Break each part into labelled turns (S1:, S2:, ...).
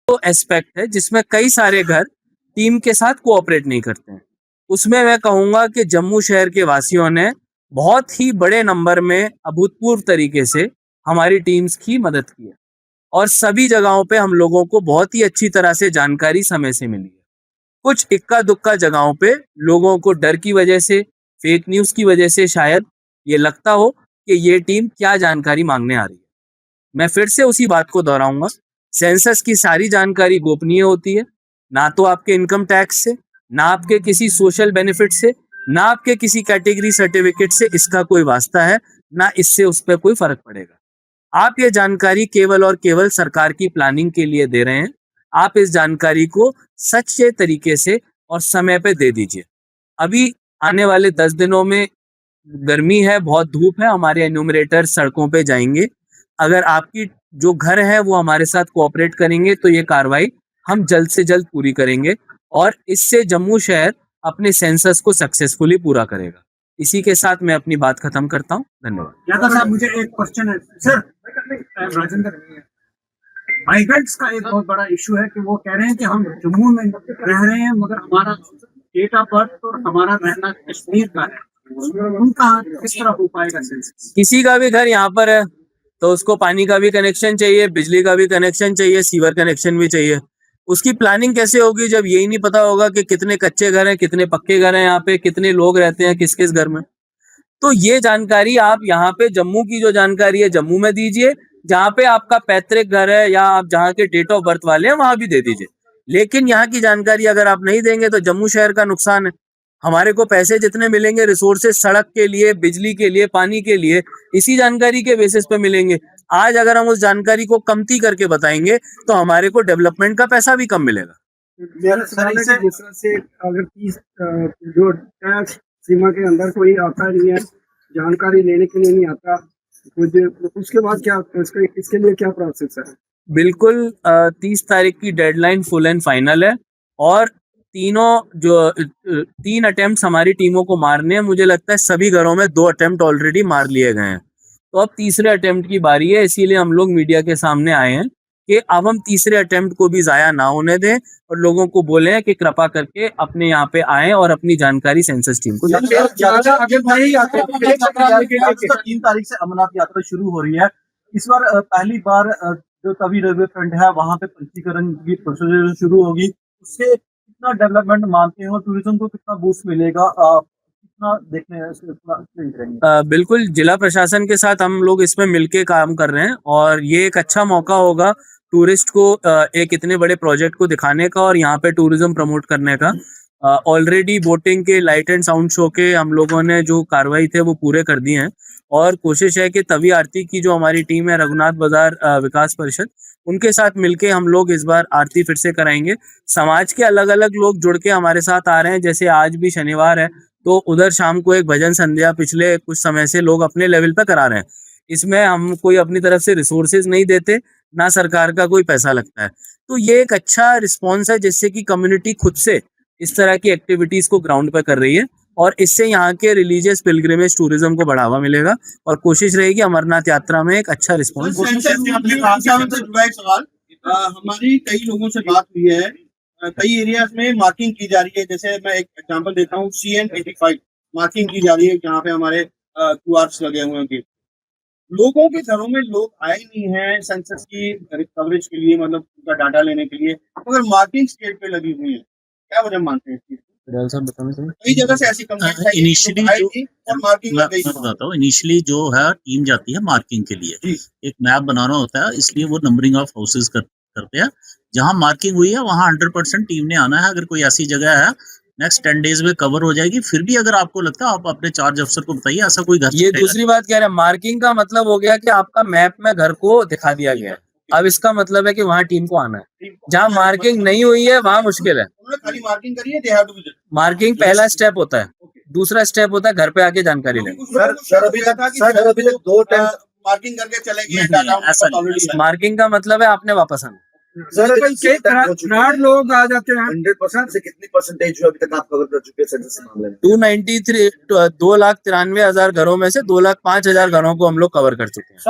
S1: तो एस्पेक्ट है जिसमें कई सारे घर टीम के साथ कोऑपरेट नहीं करते हैं। उसमें मैं कहूंगा कि जम्मू शहर के वासियों ने बहुत ही बड़े नंबर में अभूतपूर्व तरीके से हमारी टीम्स की मदद की है और सभी जगहों पे हम लोगों को बहुत ही अच्छी तरह से जानकारी समय से मिली है। कुछ इक्का दुक्का जगहों पे लोगों को डर की वजह से, फेक न्यूज की वजह से शायद ये लगता हो कि ये टीम क्या जानकारी मांगने आ रही है। मैं फिर से उसी बात को दोहराऊंगा, सेंसस की सारी जानकारी गोपनीय होती है। ना तो आपके इनकम टैक्स से, ना आपके किसी सोशल बेनिफिट से, ना आपके किसी कैटेगरी सर्टिफिकेट से इसका कोई वास्ता है, ना इससे उस पर कोई फर्क पड़ेगा। आप ये जानकारी केवल और केवल सरकार की प्लानिंग के लिए दे रहे हैं। आप इस जानकारी को सच्चे तरीके से और समय पे दे दीजिए। अभी आने वाले 10 दिनों में गर्मी है, बहुत धूप है, हमारे एन्यूमरेटर सड़कों पे जाएंगे। अगर आपकी जो घर है वो हमारे साथ कोऑपरेट करेंगे तो ये कार्रवाई हम जल्द से जल्द पूरी करेंगे और इससे जम्मू शहर अपने सेंसस को सक्सेसफुली पूरा करेगा। इसी के साथ मैं अपनी बात खत्म करता हूँ। धन्यवाद।
S2: यादव साहब, मुझे एक क्वेश्चन है सर। राजेंद्र, माइग्रेंट्स का एक बहुत बड़ा इशू है कि वो कह रहे हैं कि हम जम्मू में रह रहे हैं मगर हमारा डेट ऑफ बर्थ और हमारा रहना कश्मीर का है। उनका किस तरह हो पाएगा सेंसस?
S1: किसी का भी घर यहाँ पर है तो उसको पानी का भी कनेक्शन चाहिए, बिजली का भी कनेक्शन चाहिए, सीवर कनेक्शन भी चाहिए। उसकी प्लानिंग कैसे होगी जब यही नहीं पता होगा कि कितने कच्चे घर हैं, कितने पक्के घर हैं, यहाँ पे कितने लोग रहते हैं किस किस घर में। तो ये जानकारी आप यहाँ पे जम्मू की जो जानकारी है जम्मू में दीजिए, जहाँ पे आपका पैतृक घर है या आप जहाँ के डेट ऑफ बर्थ वाले हैं वहां भी दे दीजिए। लेकिन यहाँ की जानकारी अगर आप नहीं देंगे तो जम्मू शहर का नुकसान है। हमारे को पैसे जितने मिलेंगे रिसोर्सेज सड़क के लिए, बिजली के लिए, पानी के लिए, इसी जानकारी के बेसिस पे मिलेंगे। आज अगर हम उस जानकारी को कमती करके बताएंगे तो हमारे को डेवलपमेंट का पैसा भी कम मिलेगा।
S2: से अगर 30 जो टैक्स सीमा के अंदर कोई आता नहीं है, जानकारी लेने के लिए नहीं आता, उसके बाद क्या, इसके लिए क्या प्रोसेस है?
S1: बिल्कुल 30 तारीख की डेडलाइन फुल एंड फाइनल है और तीन अटेम्प्ट हमारी टीमों को मारने हैं। मुझे लगता है सभी घरों में 2 अटेम्प्ट ऑलरेडी मार लिए गए हैं, तो अब तीसरे अटेम्प्ट की बारी है। इसीलिए हम लोग मीडिया के सामने आए हैं कि अब हम तीसरे अटेम्प्ट को भी जाया ना होने दें और लोगों को बोले हैं कि कृपा करके अपने यहाँ पे आए और अपनी जानकारी सेंसस टीम को
S3: 3 तारीख से अमरनाथ यात्रा शुरू हो रही है। इस बार पहली बार जो तवी रेलवे फ्रंट है वहां पे पंजीकरण की प्रोसीजर शुरू होगी। उससे कितना डेवलपमेंट मानते हो, टूरिज्म को कितना बूस्ट मिलेगा, कितना देखने
S1: बिल्कुल जिला प्रशासन के साथ हम लोग इसमें मिलके काम कर रहे हैं और ये एक अच्छा मौका होगा टूरिस्ट को एक इतने बड़े प्रोजेक्ट को दिखाने का और यहाँ पे टूरिज्म प्रमोट करने का। ऑलरेडी बोटिंग के, लाइट एंड साउंड शो के हम लोगों ने जो कार्रवाई थे वो पूरे कर दिए हैं और कोशिश है कि तवी आरती की जो हमारी टीम है रघुनाथ बाजार विकास परिषद, उनके साथ मिलके हम लोग इस बार आरती फिर से कराएंगे। समाज के अलग अलग लोग जुड़ के हमारे साथ आ रहे हैं, जैसे आज भी शनिवार है तो उधर शाम को एक भजन संध्या पिछले कुछ समय से लोग अपने लेवल पे करा रहे हैं। इसमें हम कोई अपनी तरफ से रिसोर्सेज नहीं देते, ना सरकार का कोई पैसा लगता है। तो ये एक अच्छा रिस्पॉन्स है जिससे कि कम्युनिटी खुद से इस तरह की एक्टिविटीज को ग्राउंड पे कर रही है और इससे यहाँ के रिलीजियस पिलग्रिमेज टूरिज्म को बढ़ावा मिलेगा और कोशिश रहेगी अमरनाथ यात्रा में एक अच्छा रिस्पॉन्स।
S4: हमारी कई लोगों से बात हुई है, कई एरियाज में मार्किंग की जा रही है। जैसे मैं एक एग्जांपल देता हूँ, CN85 मार्किंग की जा रही है जहाँ पे हमारे QRs लगे हुए हैं। लोगों के घरों में लोग आए नहीं हैं सेंसस की कवरेज के लिए, मतलब उनका डाटा लेने के लिए, मगर मार्किंग स्टेट पे लगी हुई है। क्या वजह मानते हैं इसकी? कई जगह से ऐसी कंप्लेंट आई
S5: इनिशियली जो है टीम जाती है मार्किंग के लिए, एक मैप बनाना होता है, इसलिए वो नंबरिंग ऑफ हाउसेज करते हैं। जहां मार्किंग हुई है वहां 100% टीम ने आना है। अगर कोई ऐसी जगह है नेक्स्ट 10 डेज में कवर हो जाएगी। फिर भी अगर आपको लगता है आप अपने चार्ज अफसर को बताइए, ऐसा कोई घर।
S1: ये दूसरी बात कह रहे हैं, मार्किंग का मतलब हो गया कि आपका मैप में घर को दिखा दिया गया है। अब इसका मतलब है कि वहाँ टीम को आना है। जहाँ मार्किंग नहीं हुई है वहाँ मुश्किल है।
S4: मार्किंग करिए, they have to visit.
S1: Marking पहला स्टेप होता है, दूसरा स्टेप होता है घर पे आके जानकारी लेना।
S4: सर अभी तक 2 टाइम मार्किंग करके चले गए।
S1: मार्किंग का मतलब है आपने वापस आना।
S2: सर लोग आ जाते हैं
S3: 100% से कितनी परसेंटेज जो अभी तक आप कवर कर चुके हैं सेंसस मामले में?
S1: 293 2,93,000 घरों में से 2,05,000 घरों को हम लोग कवर कर चुके हैं।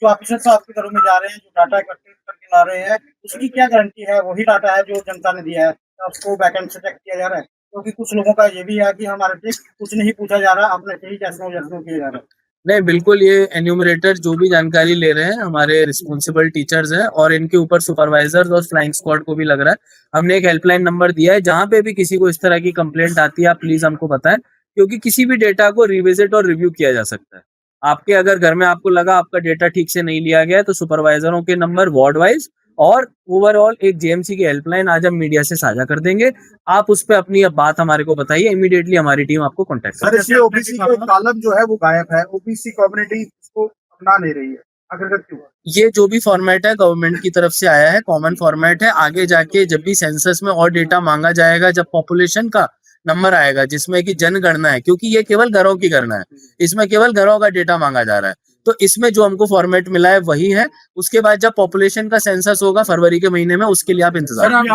S2: जो ऑफिसर साहब के घरों में जा रहे हैं, जो डाटा इकट्ठे करके ला रहे हैं, उसकी क्या गारंटी है? वही डाटा है जो जनता ने दिया है, तो उसको बैकएंड से चेक किया जा रहा है? क्योंकि कुछ लोगों का ये भी है कि हमारे से कुछ नहीं पूछा जा रहा, अपने से ही जैसों किया जा रहा है।
S1: नहीं, बिल्कुल, ये एन्यूमरेटर जो भी जानकारी ले रहे हैं हमारे रिस्पॉन्सिबल टीचर्स हैं और इनके ऊपर सुपरवाइजर्स और फ्लाइंग स्क्वाड को भी लग रहा है। हमने एक हेल्पलाइन नंबर दिया है, जहां पे भी किसी को इस तरह की कंप्लेंट आती है आप प्लीज हमको बताएं, क्योंकि किसी भी डेटा को रिविजिट और रिव्यू किया जा सकता है। आपके अगर घर में आपको लगा आपका डेटा ठीक से नहीं लिया गया है, तो सुपरवाइजरों के नंबर वार्ड वाइज और ओवरऑल एक जेएमसी की हेल्पलाइन आज हम मीडिया से साझा कर देंगे। आप उस पर अपनी अब बात हमारे को बताइए, इमीडिएटली हमारी टीम आपको कॉन्टेक्ट
S4: सर इसमें ओबीसी का कॉलम जो है वो गायब है, ओबीसी कम्युनिटी इसको अपना नहीं रही है, अगर क्यों?
S1: ये जो भी फॉर्मेट है गवर्नमेंट की तरफ से आया है, कॉमन फॉर्मेट है। आगे जाके जब भी सेंसस में और डेटा मांगा जाएगा, जब पॉपुलेशन का नंबर आएगा जिसमें कि जनगणना है, क्योंकि ये केवल घरों की गणना है, इसमें केवल घरों का डेटा मांगा जा रहा है, तो इसमें जो हमको फॉर्मेट मिला है वही है। उसके बाद जब पॉपुलेशन का सेंसस होगा फरवरी के महीने में, उसके लिए आप इंतजार
S2: सर,